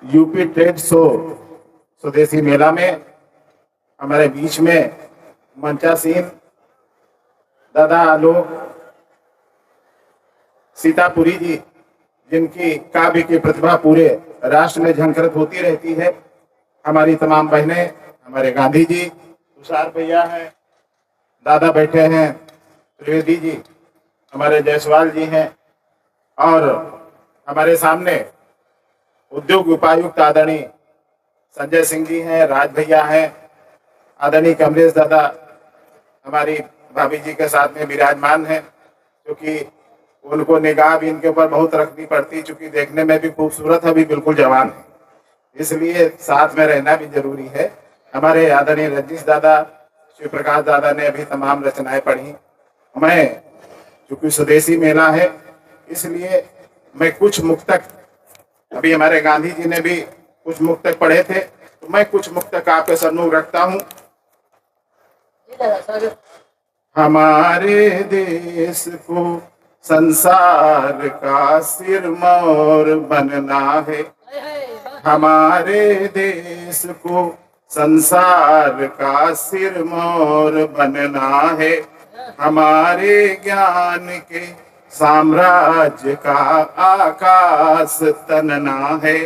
UP trade show स्वदेशी मेला में हमारे बीच में मंचासीन दादा आलोक सीतापुरी जी, जिनकी काव्य की प्रतिभा पूरे राष्ट्र में झंकृत होती रहती है। हमारी तमाम बहनें, हमारे गांधी जी, तुषार भैया हैं, दादा बैठे हैं, त्रिवेदी जी, हमारे जायसवाल जी हैं, और हमारे सामने उद्योग उपायुक्त आदरणीय संजय सिंह जी हैं, राज भैया हैं, आदरणीय कमलेश दादा हमारी भाभी जी के साथ में विराजमान हैं, क्योंकि उनको निगाह भी इनके ऊपर बहुत रखनी पड़ती, चूंकि देखने में भी खूबसूरत है, अभी बिल्कुल जवान है, इसलिए साथ में रहना भी जरूरी है। हमारे आदरणीय रजनीश दादा, शिव प्रकाश दादा ने अभी तमाम रचनाएं पढ़ी। मैं चूंकि स्वदेशी मेला है, इसलिए मैं कुछ मुक्तक, अभी हमारे गांधी जी ने भी कुछ मुक्तक पढ़े थे, तो मैं कुछ मुक्तक आपके सम्मुख रखता हूँ। हमारे देश को संसार का सिरमौर बनना है, हमारे देश को संसार का सिरमौर बनना है, हमारे ज्ञान के साम्राज्य का आकाश तनना है,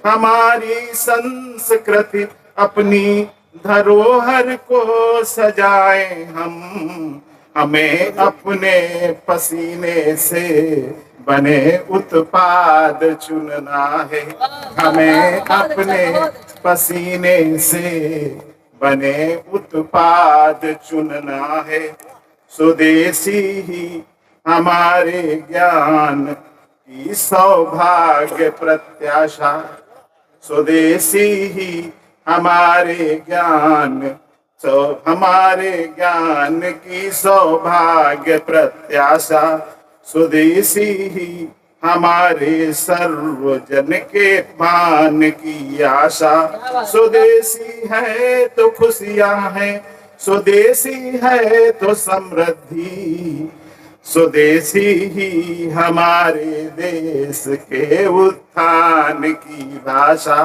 हमारी संस्कृति अपनी धरोहर को सजाएं हम, हमें अपने पसीने से बने उत्पाद चुनना है, हमें अपने पसीने से बने उत्पाद चुनना है। स्वदेशी ही हमारे ज्ञान की सौभाग्य प्रत्याशा, स्वदेशी ही हमारे ज्ञान की सौभाग्य प्रत्याशा, स्वदेशी ही हमारे सर्वजन के मान की आशा। स्वदेशी है तो खुशियां हैं, स्वदेशी है तो समृद्धि, स्वदेशी ही हमारे देश के उत्थान की भाषा,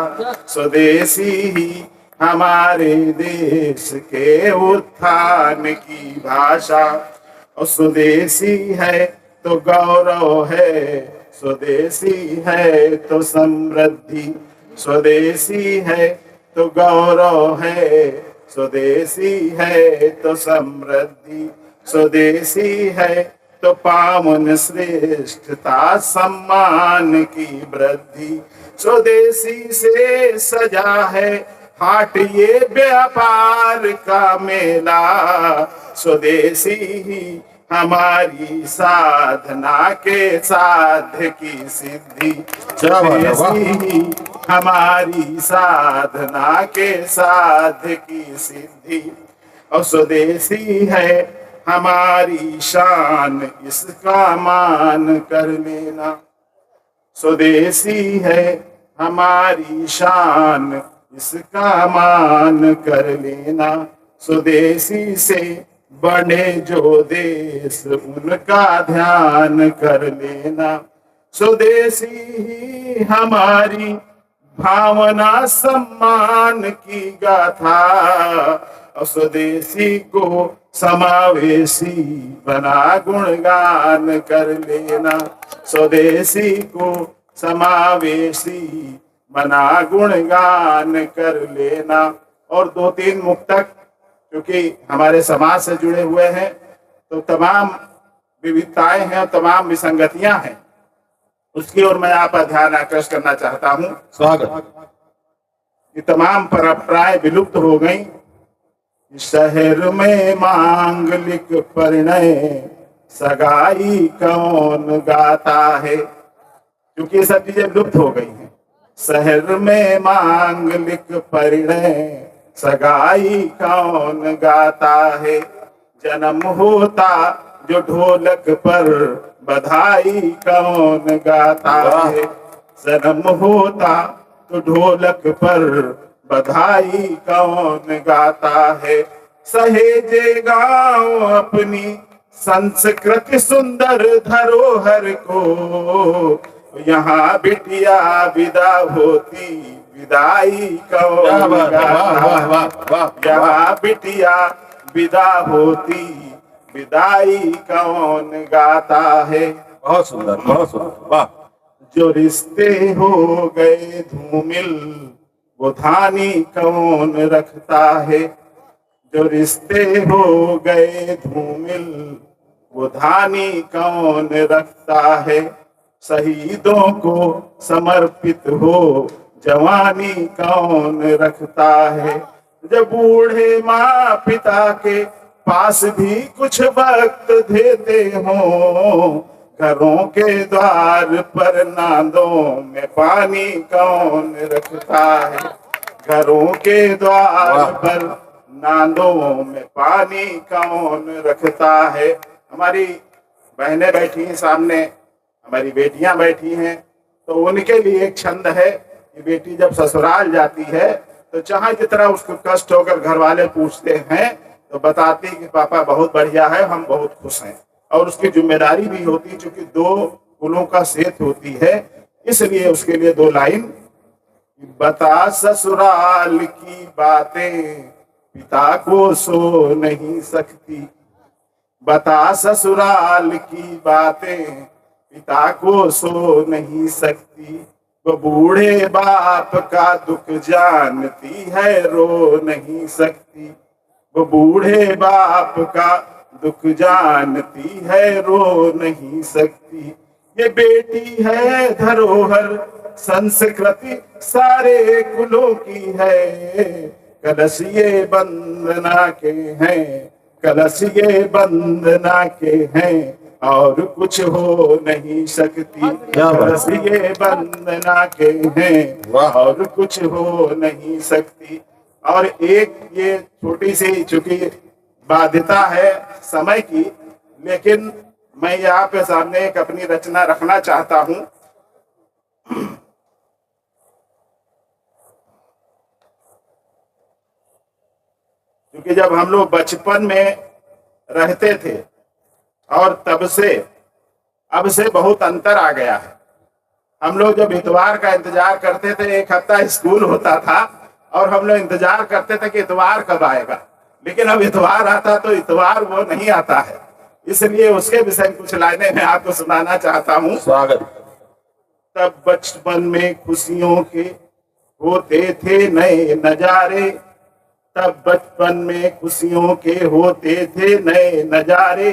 स्वदेशी ही हमारे देश के उत्थान की भाषा। और स्वदेशी है तो गौरव है, स्वदेशी है तो समृद्धि, स्वदेशी है तो गौरव है, स्वदेशी है तो समृद्धि, स्वदेशी है तो पावन श्रेष्ठता सम्मान की वृद्धि, स्वदेशी से सजा है हाट ये व्यापार का मेला, स्वदेशी ही हमारी साधना के साध्य की सिद्धि, स्वदेशी ही हमारी साधना के साध्य की सिद्धि। और स्वदेशी है हमारी शान, इसका मान कर लेना, स्वदेशी है हमारी शान, इसका मान कर लेना। स्वदेशी से बने जो देश उनका ध्यान कर लेना, स्वदेशी ही हमारी भावना सम्मान की गाथा, और स्वदेशी को समावेशी बना गुणगान कर लेना, स्वदेशी को समावेशी बना गुणगान कर लेना। और दो तीन मुक्तक, क्योंकि हमारे समाज से जुड़े हुए हैं तो तमाम विविधताएं हैं और तमाम विसंगतियां हैं, उसकी ओर मैं आपका ध्यान आकर्षित करना चाहता हूं। स्वागत। ये तमाम परंपराएं विलुप्त हो गई, शहर में मांगलिक परिणय सगाई कौन गाता है, क्योंकि ये सब चीजें लुप्त हो गई हैं। शहर में मांगलिक परिणय सगाई कौन गाता है, जन्म होता जो ढोलक पर बधाई कौन गाता है, जन्म होता तो ढोलक पर बधाई कौन गाता है। सहेजे गाँव अपनी संस्कृति सुंदर धरोहर को, यहाँ बिटिया विदा होती विदाई कौन गाता, यहाँ बिटिया विदा होती विदाई कौन गाता है। बहुत सुंदर, बहुत सुंदर, वाह। जो रिश्ते हो गए धूमिल वो धानी कौन रखता है, जो रिश्ते हो गए धूमिल वो धानी कौन रखता है। शहीदों को समर्पित हो जवानी कौन रखता है। जब बूढ़े माँ पिता के पास भी कुछ वक्त देते हो, घरों के द्वार पर नादों में पानी कौन रखता है, घरों के द्वार पर नादों में पानी कौन रखता है। हमारी बहनें बैठी हैं सामने, हमारी बेटियां बैठी हैं, तो उनके लिए एक छंद है कि बेटी जब ससुराल जाती है तो चाहे जितना उसको कष्ट होकर घर वाले पूछते हैं तो बताती कि पापा बहुत बढ़िया है, हम बहुत खुश हैं। और उसकी जिम्मेदारी भी होती है, चूंकि दो कुलों का सेत होती है, इसलिए उसके लिए दो लाइन। बता ससुराल की बातें पिता को सो नहीं सकती, बता ससुराल की बातें पिता को सो नहीं सकती। वो बूढ़े बाप का दुख जानती है रो नहीं सकती, वो बूढ़े बाप का दुख जानती है रो नहीं सकती। ये बेटी है धरोहर संस्कृति सारे कुलों की है, कलश ये वंदना के हैं, कलश ये वंदना के हैं और कुछ हो नहीं सकती, कलश ये वंदना के हैं और कुछ हो नहीं सकती। और एक ये छोटी सी चूंकि बाध्यता है समय की, लेकिन मैं यहाँ पे सामने एक अपनी रचना रखना चाहता हूँ। क्योंकि जब हम लोग बचपन में रहते थे और तब से अब से बहुत अंतर आ गया है। हम लोग जब इतवार का इंतजार करते थे, एक हफ्ता स्कूल होता था और हम लोग इंतजार करते थे कि इतवार कब आएगा, लेकिन अब इतवार आता तो इतवार वो नहीं आता है। इसलिए उसके विषय में कुछ लाइनें मैं आपको सुनाना चाहता हूँ। स्वागत। तब बचपन में खुशियों के होते थे नए नजारे, तब बचपन में खुशियों के होते थे नए नजारे।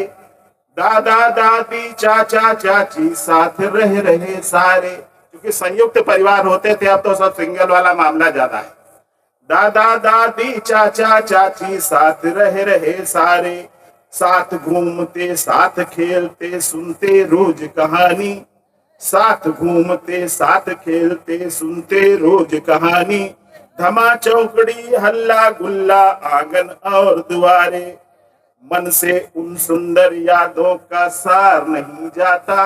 दादा दादी चाचा चाची साथ रह रहे सारे, क्योंकि संयुक्त परिवार होते थे, अब तो सब सिंगल वाला मामला ज्यादा है। दादा दादी चाचा चाची साथ रह रहे सारे, साथ घूमते साथ खेलते सुनते रोज कहानी, साथ घूमते साथ खेलते सुनते रोज कहानी। धमा चौकड़ी हल्ला गुल्ला आंगन और दुआरे, मन से उन सुंदर यादों का सार नहीं जाता,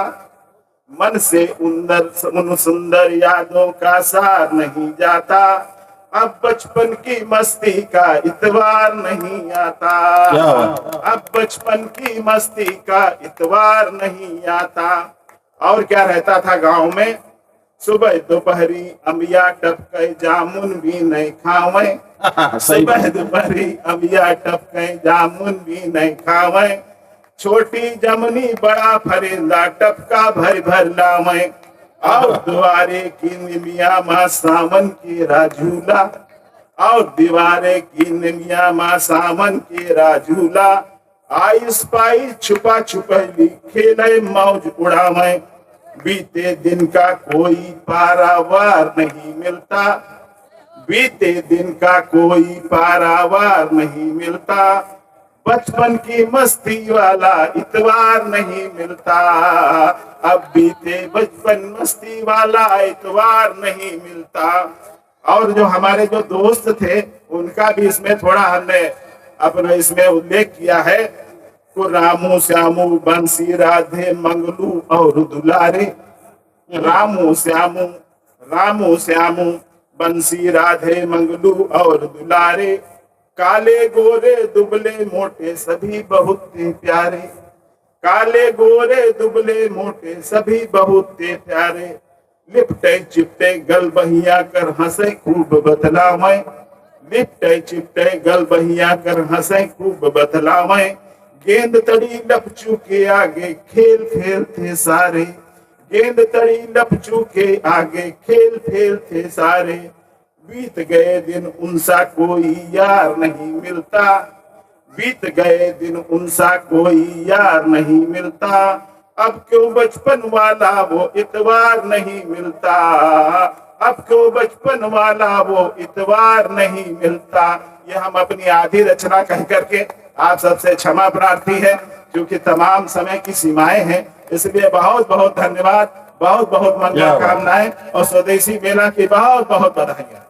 मन से उन सुंदर यादों का सार नहीं जाता। अब बचपन की मस्ती का इतवार नहीं आता, अब बचपन की मस्ती का इतवार नहीं आता। और क्या रहता था गांव में, सुबह दोपहरी अमिया टपके जामुन भी नहीं खावे, सुबह दोपहरी अमिया टपके जामुन भी नहीं खावे। छोटी जमनी बड़ा फरिंदा टपका भर भर लावे, और द्वारे की निमिया माँ सावन की राजूला, और दीवारे की निमिया माँ सावन की राजूला। आइस पाई छुपा छुपैली खेले मौज उड़ावे, बीते दिन का कोई पारावार नहीं मिलता, बीते दिन का कोई पारावार नहीं मिलता। बचपन की मस्ती वाला इतवार नहीं मिलता, अब बीते बचपन मस्ती वाला इतवार नहीं मिलता। और जो हमारे जो दोस्त थे उनका भी इसमें थोड़ा हमने अपना इसमें उल्लेख किया है। को रामू श्यामू बंसी राधे मंगलू और दुलारे, रामू श्यामू बंसी राधे मंगलू और दुलारे। काले गोरे दुबले मोटे सभी बहुत प्यारे, काले गोरे दुबले मोटे सभी बहुत प्यारे। लिपटे चिपटे गल बहिया कर हंसे खूब बतलावे, लिपटे चिपटे गल बहिया कर हंसे खूब बतलावे, गेंद तड़ी लपचू के आगे खेल खेलते सारे, गेंद तड़ी लपचू के आगे खेल खेलते सारे, बीत गए दिन उनसा कोई यार नहीं मिलता, बीत गए दिन उनसा कोई यार नहीं मिलता, अब क्यों बचपन वाला वो इतवार नहीं मिलता, अब क्यों बचपन वाला वो इतवार नहीं मिलता। ये हम अपनी आधी रचना कह करके आप सबसे क्षमा प्रार्थी है, क्योंकि तमाम समय की सीमाएं हैं, इसलिए बहुत बहुत धन्यवाद, बहुत बहुत मंगल कामनाएं और स्वदेशी मेला की बहुत बहुत बधाइयां।